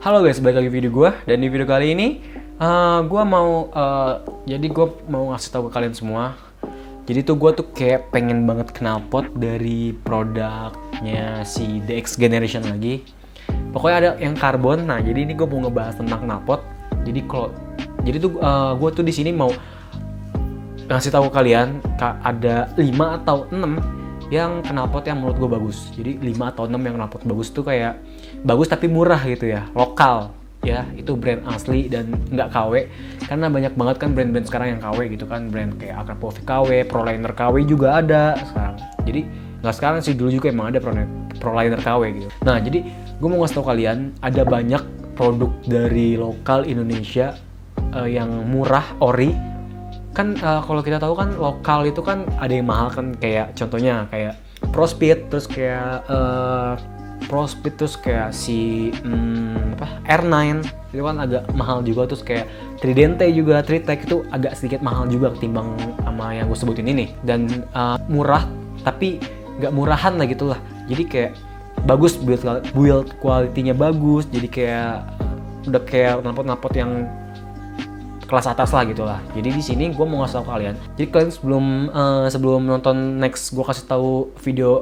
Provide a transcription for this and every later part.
Halo guys, balik lagi video gue. Dan di video kali ini gue mau ngasih tahu ke kalian semua. Jadi tuh gue tuh kayak pengen banget knalpot dari produknya si DX Generation lagi. Pokoknya ada yang karbon. Nah, jadi ini gue mau ngebahas tentang knalpot. Jadi gue tuh di sini mau ngasih tahu ke kalian ada 5 atau 6 yang knalpot yang menurut gue bagus. Jadi 5 atau 6 yang knalpot bagus tuh kayak bagus tapi murah gitu ya, lokal ya, itu brand asli dan nggak KW. Karena banyak banget kan brand-brand sekarang yang KW gitu kan, brand kayak Akrapovic KW, Proliner KW juga ada sekarang. Jadi nggak sekarang sih, dulu juga emang ada Proliner KW gitu. Nah, jadi gue mau ngasih tau kalian ada banyak produk dari lokal Indonesia yang murah, ori. Kan kalau kita tahu kan lokal itu kan ada yang mahal kan, kayak contohnya kayak Prospeed, terus kayak si R9 itu kan agak mahal juga, terus kayak Tridente juga, Tritech itu agak sedikit mahal juga ketimbang sama yang gue sebutin ini. Dan murah tapi nggak murahan lah gitu lah, jadi kayak bagus, build quality-nya bagus, jadi kayak udah kayak knalpot yang kelas atas lah gitu lah. Jadi di sini gue mau ngasih tau kalian. Jadi kalian sebelum nonton next gue kasih tahu video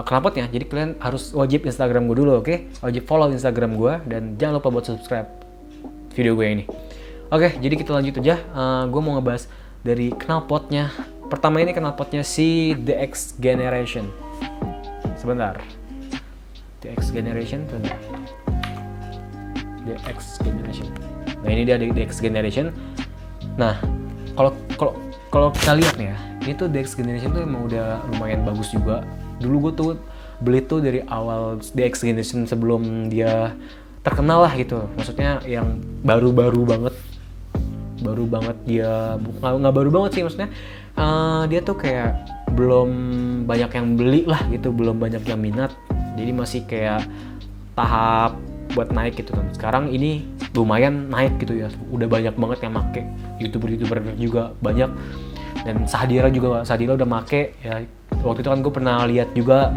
knalpotnya, jadi kalian harus wajib Instagram gue dulu, oke? Wajib follow Instagram gue dan jangan lupa buat subscribe video gue ini. Oke, jadi kita lanjut aja. Gue mau ngebahas dari knalpotnya. Pertama ini knalpotnya si DX Generation. Sebentar. DX Generation. Nah, ini dia DX Generation. Nah, kalau kita lihat nih ya, ini tuh DX Generation tuh emang udah lumayan bagus juga. Dulu gue tuh beli tuh dari awal DX Generation sebelum dia terkenal lah gitu. Maksudnya yang baru banget dia, nggak baru banget sih maksudnya. Dia tuh kayak belum banyak yang beli lah gitu, belum banyak yang minat. Jadi masih kayak tahap buat naik gitu kan. Sekarang ini lumayan naik gitu ya, udah banyak banget yang make, youtuber juga banyak, dan Sahdila udah make ya. Waktu itu kan gue pernah lihat juga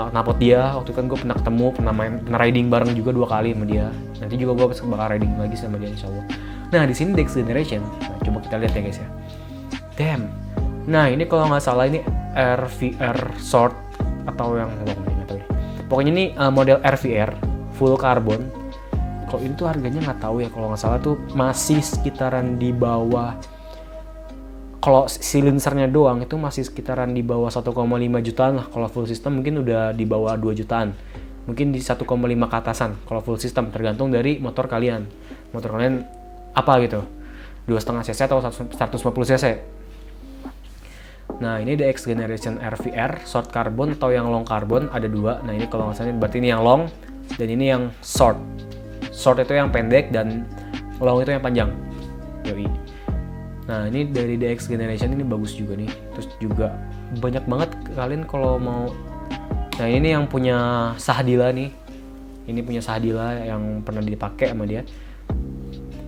knalpot dia, waktu itu kan gue pernah ketemu, pernah riding bareng juga 2 kali sama dia. Nanti juga gue bakal riding lagi sama dia insyaallah. Nah, di sini DX Generation, nah, coba kita lihat ya guys ya. Damn. Nah, ini kalau nggak salah ini RVR short atau yang pokoknya ini model RVR full carbon. Kalau ini tuh harganya nggak tahu ya, kalau nggak salah tuh masih sekitaran di bawah, kalau silinsernya doang itu masih sekitaran di bawah 1,5 jutaan lah. Kalau full system mungkin udah di bawah 2 jutaan, mungkin di 1,5 ke atasan kalau full system, tergantung dari motor kalian apa gitu, 2,5 cc atau 150 cc. Nah, ini DX Generation RVR short carbon atau yang long carbon, ada 2. Nah, ini kalau nggak salah berarti ini yang long dan ini yang short. Short itu yang pendek dan long itu yang panjang. Yoi. Nah, ini dari DX Generation ini bagus juga nih. Terus juga banyak banget kalian kalau mau. Nah, ini yang punya Sahdila nih. Ini punya Sahdila yang pernah dipakai sama dia.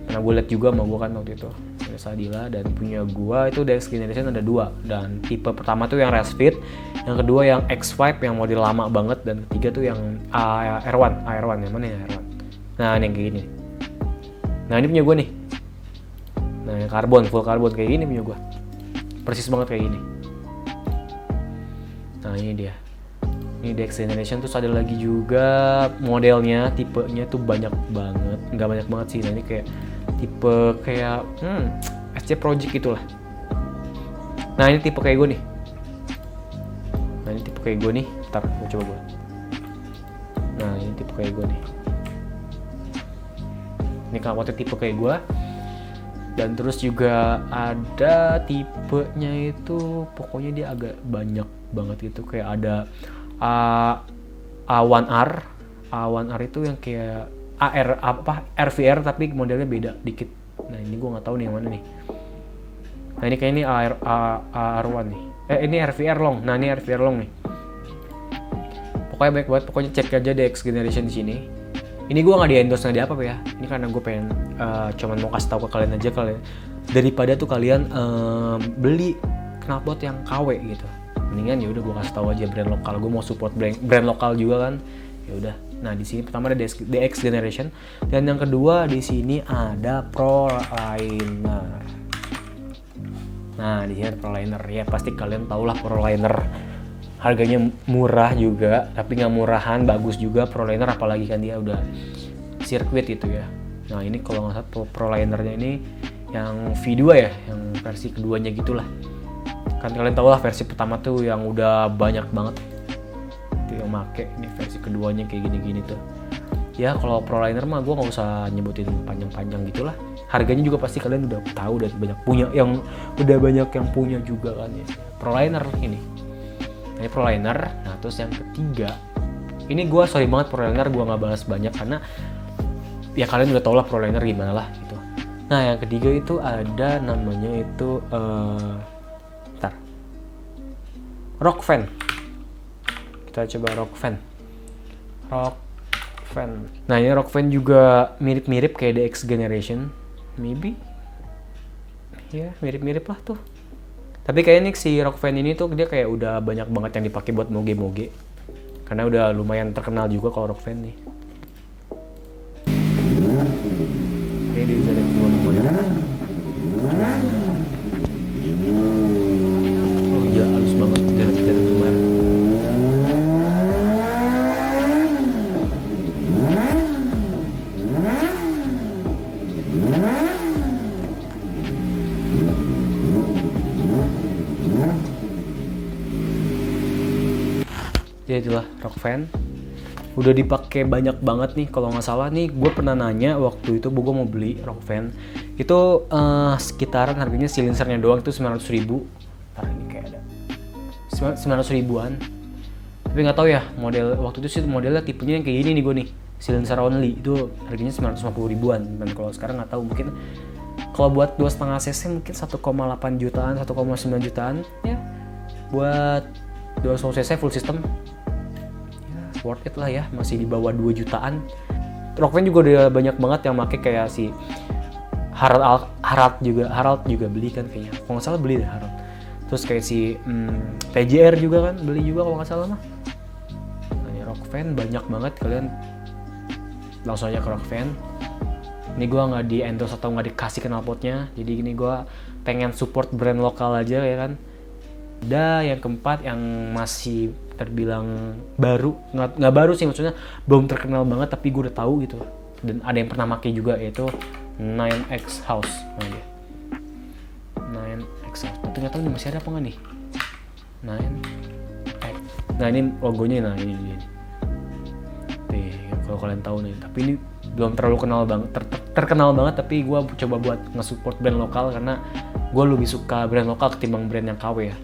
Karena gue liat juga sama gue kan waktu itu. Ada Sahdila, dan punya gue itu DX Generation ada 2. Dan tipe pertama tuh yang Racefit, yang kedua yang X5 yang model lama banget, dan ketiga tuh yang AR1. Yang mana ya AR1? Nah, ini yang kayak gini. Nah, ini punya gue nih. Nah, yang karbon, full karbon kayak gini punya gue. Persis banget kayak gini. Nah, ini dia. Ini DX Generation. Terus ada lagi juga modelnya, tipenya tuh banyak banget. Nggak banyak banget sih. Nah, ini kayak tipe kayak SC Project gitulah. Nah, ini tipe kayak gue nih. Ntar gue coba gue. Nah, ini tipe kayak gue nih. Ini knalpotnya tipe kayak gue. Dan terus juga ada tipenya itu, pokoknya dia agak banyak banget gitu. Kayak ada A1R. A1R itu yang kayak RVR tapi modelnya beda dikit. Nah, ini gue nggak tahu nih yang mana nih. Nah, ini kayak ini AR1 nih. Ini RVR long. Nah, ini RVR long nih. Pokoknya baik banget. Pokoknya cek aja DX Generation di sini. Ini gue nggak di endorse nggak di apa ya. Ini karena gue pengen cuman mau kasih tahu ke kalian aja, daripada tuh kalian beli knalpot yang KW gitu. Mendingan ya udah gue kasih tahu aja brand lokal. Gue mau support brand lokal juga kan. Ya udah. Nah di sini pertama ada DX Generation, dan yang kedua di sini ada ProLiner. Nah di sini ada ProLiner, ya pasti kalian tau lah ProLiner. Harganya murah juga, tapi nggak murahan, bagus juga ProLiner, apalagi kan dia udah sirkuit gitu ya. Nah ini kalau nggak salah ProLinernya ini yang V2 ya, yang versi keduanya gitulah. Kan kalian tau lah versi pertama tuh yang udah banyak banget itu yang make, ini versi keduanya kayak gini-gini tuh. Ya kalau ProLiner mah gue nggak usah nyebutin panjang-panjang gitulah. Harganya juga pasti kalian udah tahu dan banyak punya, yang udah banyak yang punya juga kan ya. ProLiner ini ProLiner. Nah terus yang ketiga, ini gue sorry banget ProLiner gue nggak bahas banyak karena ya kalian udah tau lah ProLiner gimana lah gitu. Nah yang ketiga itu ada namanya itu Rockfan. Kita coba Rockfan. Nah ini Rockfan juga mirip-mirip kayak DX Generation, maybe ya mirip-mirip lah tuh. Tapi kayaknya nih si Rockfan ini tuh dia kayak udah banyak banget yang dipakai buat moge-moge. Karena udah lumayan terkenal juga kalau Rockfan nih. Oke, dia udah ada dua-duanya. Oh iya, halus banget dari luar. Jadi itulah Rockfan, udah dipakai banyak banget nih. Kalau nggak salah nih gue pernah nanya waktu itu gue mau beli Rockfan itu sekitaran harganya silencernya doang itu 900.000. Ntar ini kayak ada 900 ribuan, tapi nggak tahu ya model waktu itu sih, modelnya tipenya yang kayak gini nih gue nih, silencer only, itu harganya 950 ribuan. Dan kalau sekarang nggak tahu, mungkin kalau buat 2,5 cc mungkin 1,8 jutaan, 1,9 jutaan ya. Buat 2,5 cc full system worth it lah ya, masih di bawah 2 jutaan. Rockfan juga udah banyak banget yang make, kayak si Harald juga beli kan kayaknya, kalau nggak salah beli deh Harald. Terus kayak si TJR juga kan beli juga kalau nggak salah mah. Nah ini Rockfan banyak banget, kalian langsung aja ke Rockfan. Ini gue nggak di endorse atau nggak dikasih knalpotnya, jadi gini gue pengen support brand lokal aja ya kan. Dan yang keempat yang masih terbilang baru, nggak baru sih, maksudnya belum terkenal banget tapi gue udah tahu gitu, dan ada yang pernah pakai juga, yaitu 9X House. Nah dia 9X House, tapi nggak tahu nih masih ada apa nggak nih 9X. Nah ini logonya, nah ini dia nih, kalau kalian tahu nih. Tapi ini belum terlalu kenal banget, terkenal banget, tapi gue coba buat nge-support brand lokal karena gue lebih suka brand lokal ketimbang brand yang KW ya.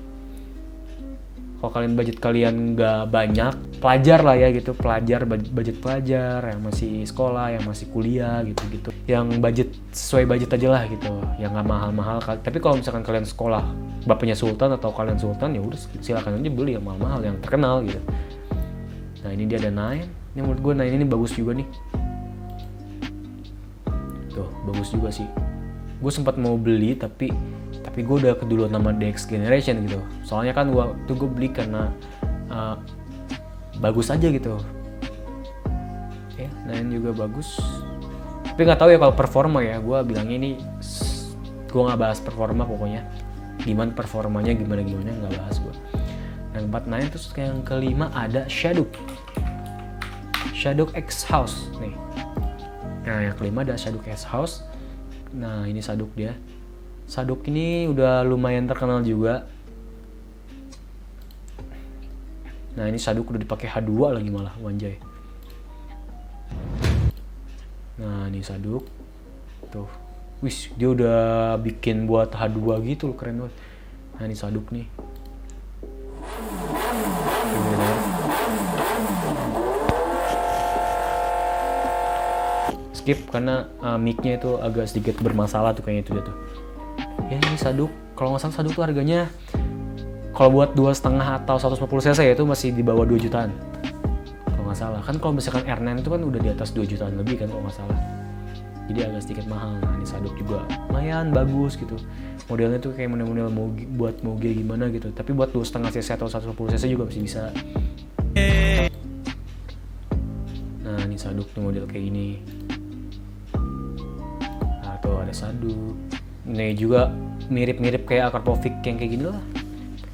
Kalau kalian budget kalian nggak banyak, pelajar lah ya gitu, budget pelajar yang masih sekolah, yang masih kuliah gitu-gitu, yang budget sesuai budget aja lah gitu, yang nggak mahal-mahal. Tapi kalau misalkan kalian sekolah bapaknya Sultan atau kalian Sultan, ya udah silakan aja beli yang mahal-mahal, yang terkenal gitu. Nah ini dia ada 9, ini menurut gue 9 ini bagus juga nih, tuh bagus juga sih. Gue sempat mau beli tapi gue udah keduluan nama DX Generation gitu. Soalnya kan gue beli karena bagus aja gitu. Ya, Nine juga bagus. Tapi nggak tahu ya kalau performa ya. Gue bilangnya ini, gue nggak bahas performa pokoknya. Gimana performanya, gimana nggak bahas gue. Yang 49, terus yang kelima ada Shaduk X House nih. Nah yang kelima ada Shaduk X House. Nah ini Shaduk dia. Shaduk ini udah lumayan terkenal juga. Nah ini Shaduk udah dipakai H2 lagi malah, wanjay. Nah ini Shaduk tuh, wis dia udah bikin buat H2 gitu loh, keren banget. Nah ini Shaduk nih. Skip karena mic-nya itu agak sedikit bermasalah tuh kayaknya itu dia tuh. Ya ini Shaduk, kalau nggak salah Shaduk tuh harganya kalau buat 2,5 atau 150 cc ya itu masih di bawah 2 jutaan kalau nggak salah. Kan kalau misalkan R9 itu kan udah di atas 2 jutaan lebih kan kalau nggak salah, jadi agak sedikit mahal. Nah ini Shaduk juga lumayan bagus gitu, modelnya tuh kayak model buat moge gimana gitu, tapi buat 2,5 cc atau 150 cc juga masih bisa. Nah Nah ini Saduk tuh model kayak gini. Nah tuh ada Saduk. Ini juga mirip-mirip kayak Akarpovic yang kayak gini lah.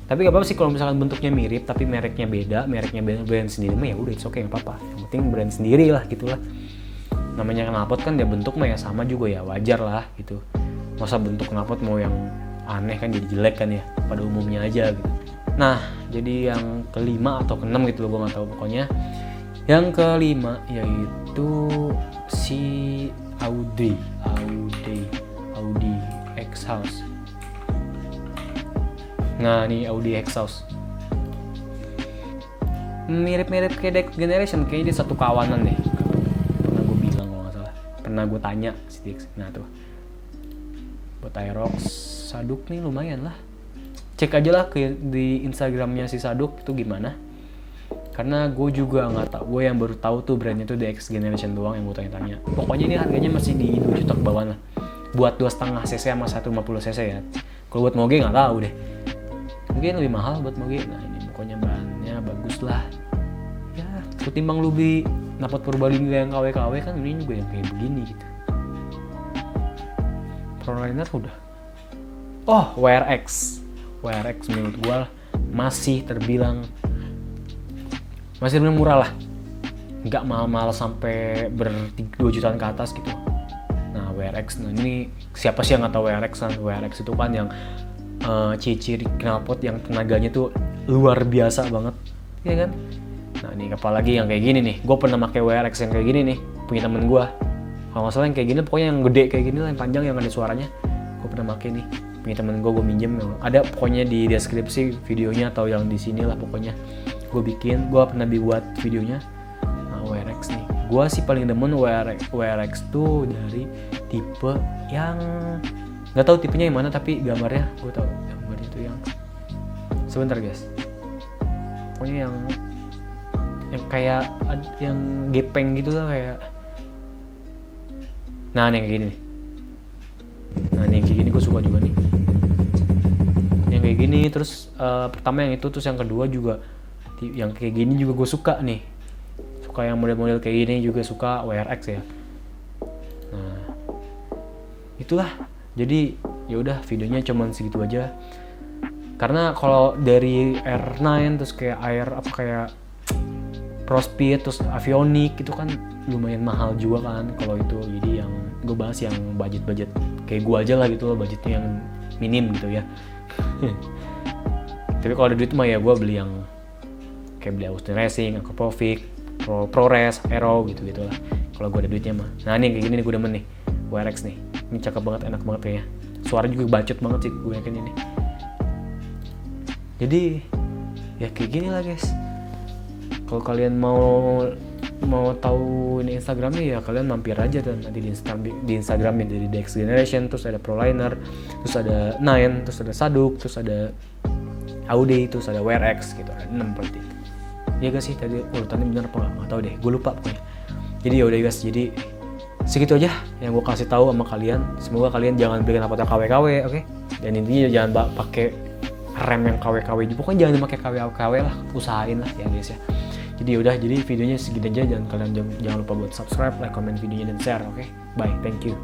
Tapi gak apa-apa sih kalau misalkan bentuknya mirip tapi mereknya beda brand sendiri mah ya udah it's okay, gak apa-apa. Yang penting brand sendiri lah gitulah. Namanya knalpot kan dia bentuk mah ya sama juga ya, wajar lah gitu. Masa bentuk knalpot mau yang aneh kan jadi jelek kan ya, pada umumnya aja gitu. Nah jadi yang kelima atau keenam gitu loh, gue gak tahu pokoknya. Yang kelima yaitu si Audi Exhaust. Nah nih Audi Exhaust mirip-mirip kayak Dex Generation, kayaknya dia satu kawanan deh. Pernah gue bilang kalau nggak salah, pernah gue tanya si Dex. Nah tuh buat Aerox Saduk nih lumayan lah. Cek aja lah di Instagramnya si Saduk itu gimana. Karena gue juga nggak tahu, gue yang baru tahu tuh brandnya tuh Dex Generation doang yang gue tanya-tanya. Pokoknya ini harganya masih di 2 juta ke bawah lah. Buat 2,5 cc sama 150 cc ya. Kalau buat moge nggak tahu deh. Mungkin lebih mahal buat moge. Nah ini pokoknya bahannya bagus lah. Ya ketimbang lu beli knalpot Purbalingga yang KW-KW kan ini juga yang kayak begini gitu. Proliner udah. Oh WRX menurut gue masih terbilang murah lah. Nggak mahal-mahal sampai 2 jutaan ke atas gitu. Nah WRX, nah ini siapa sih yang nggak tahu WRX kan? WRX itu kan yang ciri-ciri knalpot yang tenaganya tuh luar biasa banget, ya kan? Nah ini apalagi yang kayak gini nih, gue pernah pakai WRX yang kayak gini nih, punya temen gue. Kalau nggak salah yang kayak gini, pokoknya yang gede kayak gini lah, yang panjang yang ada suaranya, gue pernah pakai nih, punya temen gue minjem. Ada pokoknya di deskripsi videonya atau yang di sini lah pokoknya. Gue pernah dibuat videonya. Nah WRX nih, gue sih paling demen WRX tuh dari tipe yang nggak tahu tipenya yang mana, tapi gambarnya gue tahu gambarnya tuh yang sebentar guys, pokoknya yang kayak yang gepeng gitu lah kayak. Nah ini yang kayak gini nih. Nah ini yang kayak gini gue suka juga nih, yang kayak gini. Terus pertama yang itu, terus yang kedua juga yang kayak gini juga gue suka nih, suka yang model-model kayak gini juga suka WRX ya. Nah itulah. Jadi ya udah videonya cuman segitu aja. Karena kalau dari R9 terus kayak Prospeed terus Avionic itu kan lumayan mahal juga kan kalau itu. Jadi yang gue bahas yang budget kayak gue aja lah gitu loh, budgetnya yang minim gitu ya. Tapi kalau ada duit mah ya gue beli yang kayak beli Austin Racing, Akarpovic, ProRes, Aero gitu lah. Kalau gue ada duitnya mah. Nah ini kayak gini nih gue demen nih, WRX nih. Ini cakep banget, enak banget kayaknya. Suara juga bacot banget sih gue yakin ini. Jadi ya kayak gini lah guys. Kalau kalian mau tahu ini Instagramnya ya kalian mampir aja tuh nanti di Instagramnya dari Dex Generation, terus ada Proliner, terus ada Nine, terus ada Saduk, terus ada Audi, terus ada WRX gitu. Ada 6 berarti. Iya gak sih tadi urutannya benar apa nggak tahu deh, gue lupa pokoknya. Jadi ya udah guys, jadi segitu aja yang gue kasih tahu sama kalian. Semoga kalian jangan beli knalpot KW-KW, oke? Dan intinya jangan pakai rem yang KW-KW juga. Pokoknya jangan pakai KW-KW lah, usahain lah ya guys ya. Jadi udah, jadi videonya segitu aja. Jangan lupa buat subscribe, like, comment videonya dan share, oke? Bye, thank you.